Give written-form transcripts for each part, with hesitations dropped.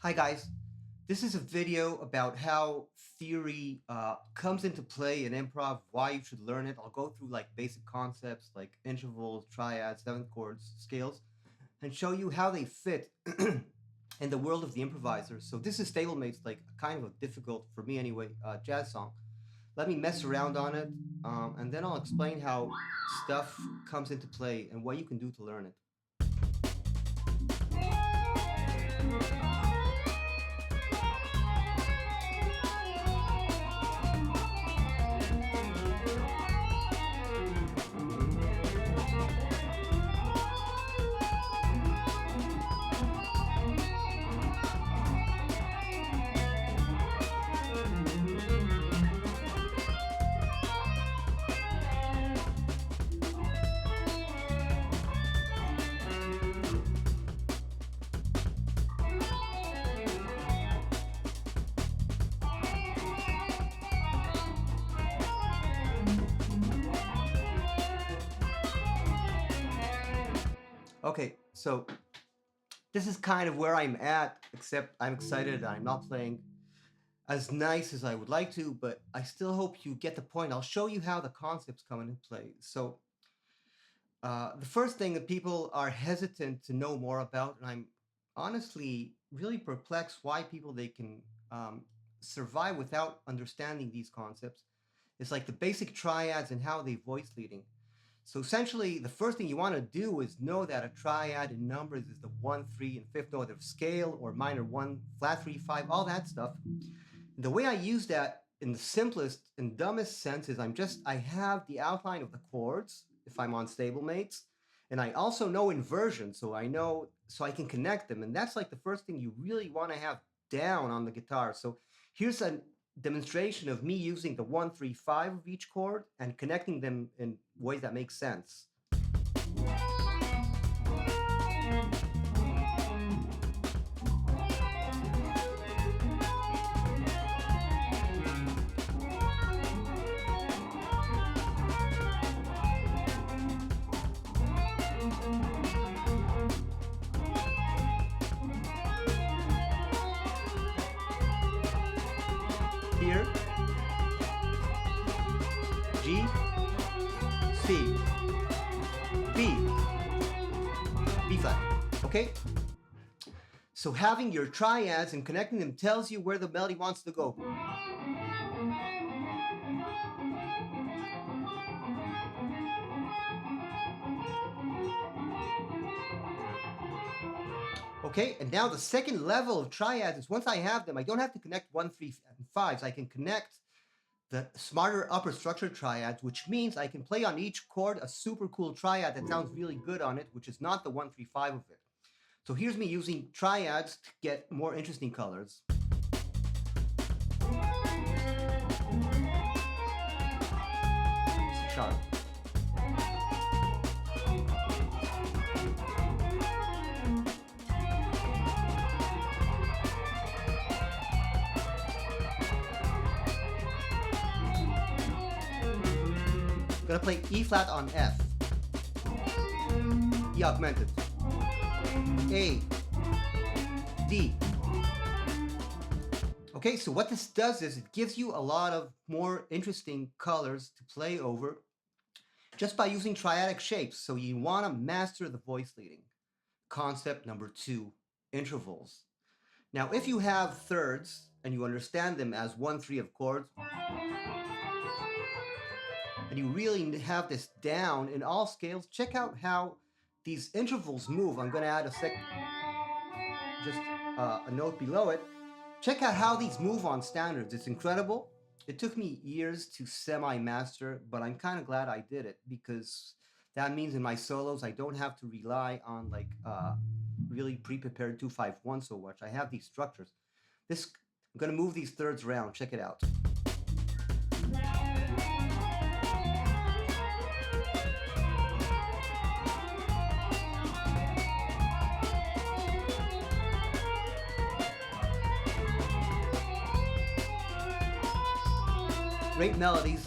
Hi guys, this is a video about how theory comes into play in improv, why you should learn it. I'll go through like basic concepts like intervals, triads, seventh chords, scales, and show you how they fit in the world of the improviser. So this is Stablemates, like kind of a difficult, for me anyway, jazz song. Let me mess around on it, and then I'll explain how stuff comes into play and what you can do to learn it. Okay, so this is kind of where I'm at, except I'm excited and I'm not playing as nice as I would like to, but I still hope you get the point. I'll show you how the concepts come into play. So the first thing that people are hesitant to know more about, and I'm honestly really perplexed why people they can survive without understanding these concepts, is like the basic triads and how they voice leading. So essentially, the first thing you want to do is know that a triad in numbers is the 1, 3, and fifth note of scale, or minor 1, flat 3, 5, all that stuff. The way I use that in the simplest and dumbest sense is I have the outline of the chords if I'm on stablemates, and I also know inversion, so I can connect them, and that's like the first thing you really want to have down on the guitar. So here's a demonstration of me using the 1, 3, 5 of each chord and connecting them in ways that make sense. Here, G, C, B, B flat, okay? So having your triads and connecting them tells you where the melody wants to go. Okay, and now the second level of triads is once I have them, I don't have to connect 1, 3, and 5s. I can connect the smarter upper structure triads, which means I can play on each chord a super cool triad that sounds really good on it, which is not the 1, 3, 5 of it. So here's me using triads to get more interesting colors. C sharp. I'm gonna play E flat on F, E augmented, A, D. Okay, so what this does is it gives you a lot of more interesting colors to play over just by using triadic shapes. So you want to master the voice leading. Concept number 2, intervals. Now, if you have thirds and you understand them as 1, 3 of chords, and you really have this down in all scales, check out how these intervals move. I'm going to add a note below it. Check out how these move on standards. It's incredible. It took me years to semi-master, but I'm kind of glad I did it, because that means in my solos I don't have to rely on like really pre-prepared 2-5-1 so much. I have these structures. I'm going to move these thirds around. Check it out. Great melodies.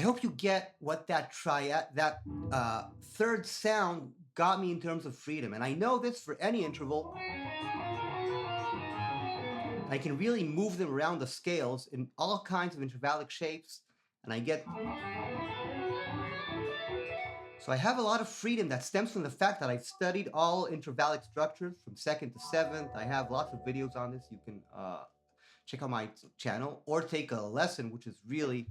I hope you get what that third sound got me in terms of freedom. And I know this for any interval. I can really move them around the scales in all kinds of intervallic shapes, and I get... So I have a lot of freedom that stems from the fact that I've studied all intervallic structures from second to seventh. I have lots of videos on this. You can check out my channel or take a lesson, which is really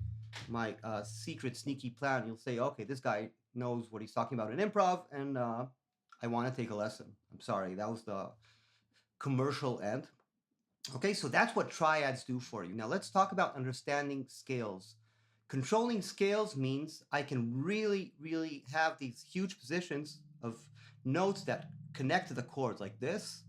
my secret sneaky plan. You'll say, okay, this guy knows what he's talking about in improv, and I want to take a lesson. I'm sorry, that was the commercial end. Okay, so that's what triads do for you. Now let's talk about understanding scales. Controlling scales means I can really, really have these huge positions of notes that connect to the chords like this.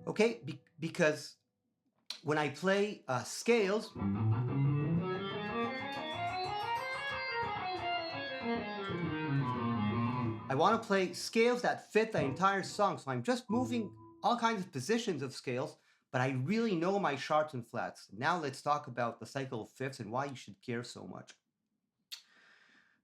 Okay, because when I play scales, I want to play scales that fit the entire song. So I'm just moving all kinds of positions of scales, but I really know my sharps and flats. Now let's talk about the cycle of fifths and why you should care so much.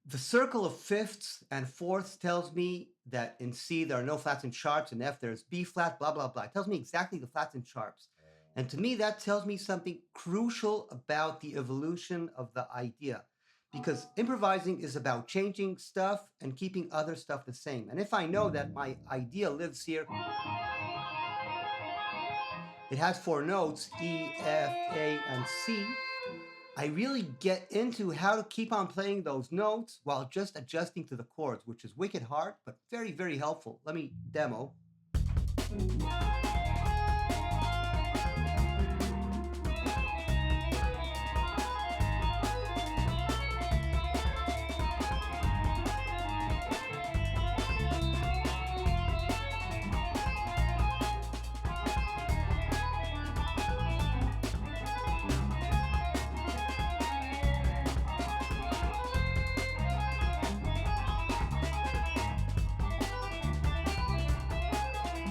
The circle of fifths and fourths tells me that in C there are no flats and sharps, in F there's B flat, blah, blah, blah. It tells me exactly the flats and sharps. And to me, that tells me something crucial about the evolution of the idea. Because improvising is about changing stuff and keeping other stuff the same. And if I know that my idea lives here, it has 4 notes, E, F, A, and C, I really get into how to keep on playing those notes while just adjusting to the chords, which is wicked hard, but very, very helpful. Let me demo.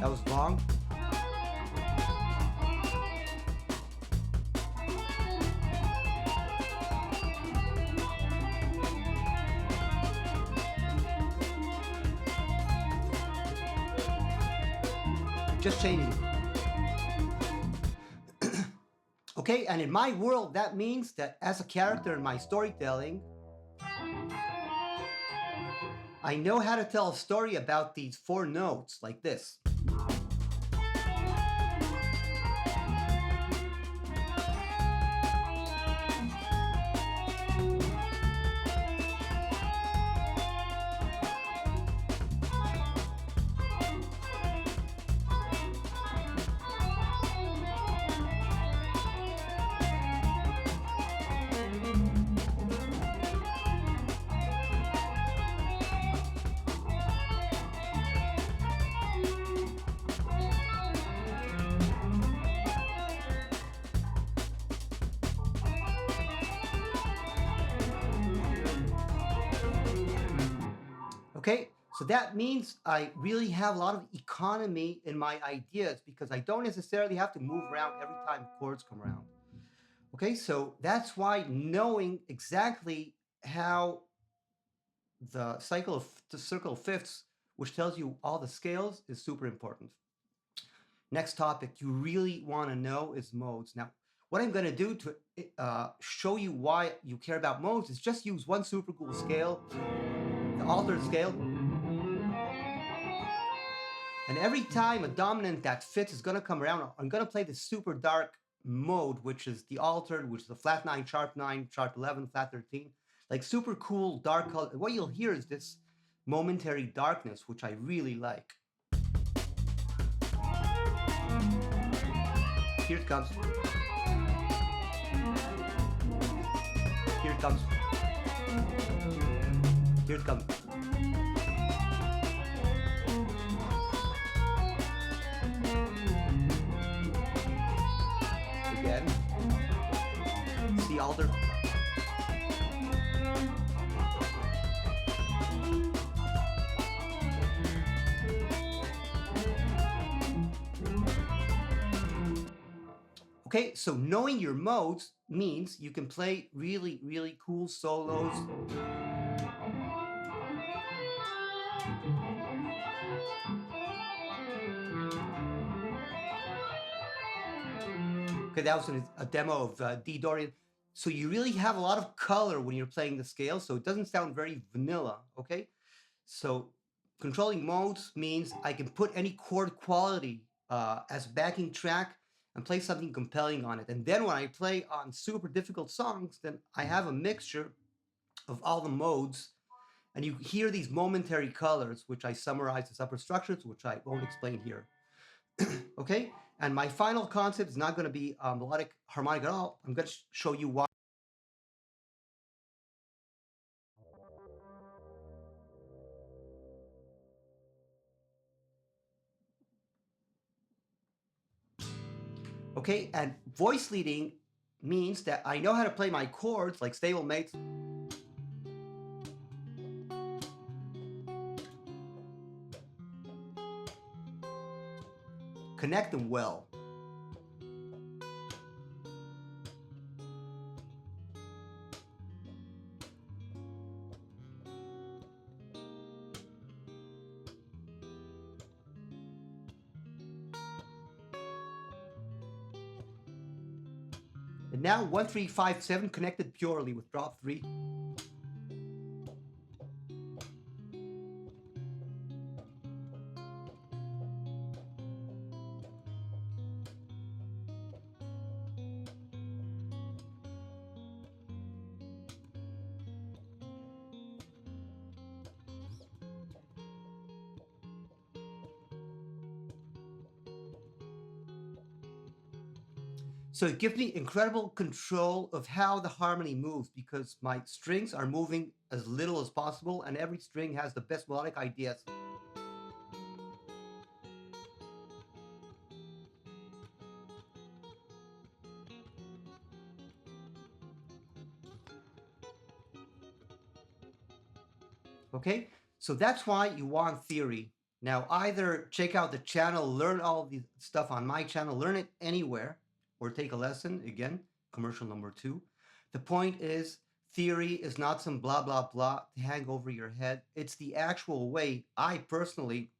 That was long. Just changing. Okay, and in my world, that means that as a character in my storytelling, I know how to tell a story about these 4 notes like this. Okay, so that means I really have a lot of economy in my ideas because I don't necessarily have to move around every time chords come around. Okay, so that's why knowing exactly how the circle of fifths, which tells you all the scales, is super important. Next topic you really want to know is modes. Now, what I'm going to do to show you why you care about modes is just use one super cool scale, the altered scale. And every time a dominant that fits is going to come around, I'm going to play the super dark mode, which is the altered, which is the flat 9, sharp 11, flat 13. Like super cool dark color. What you'll hear is this momentary darkness, which I really like. Here it comes. Here it comes. Here it comes. Again. C alter. Okay, so knowing your modes means you can play really, really cool solos. Okay, that was a demo of D Dorian. So you really have a lot of color when you're playing the scale, so it doesn't sound very vanilla, okay? So controlling modes means I can put any chord quality as backing track and play something compelling on it. And then when I play on super difficult songs, then I have a mixture of all the modes, and you hear these momentary colors, which I summarize as upper structures, which I won't explain here. Okay, and my final concept is not going to be melodic harmonic at all. I'm going to show you why. Okay, and voice leading means that I know how to play my chords like stable mates, connect them well. And now 1, 3, 5, 7 connected purely with drop 3. So it gives me incredible control of how the harmony moves because my strings are moving as little as possible and every string has the best melodic ideas. Okay, so that's why you want theory. Now either check out the channel, learn all the stuff on my channel, learn it anywhere, or take a lesson. Again, commercial number 2. The point is, theory is not some blah blah blah to hang over your head. It's the actual way I personally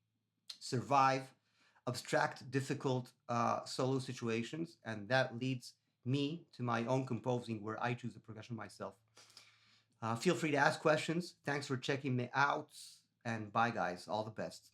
survive abstract, difficult solo situations, and that leads me to my own composing where I choose the progression myself. Feel free to ask questions. Thanks for checking me out, and bye, guys. All the best.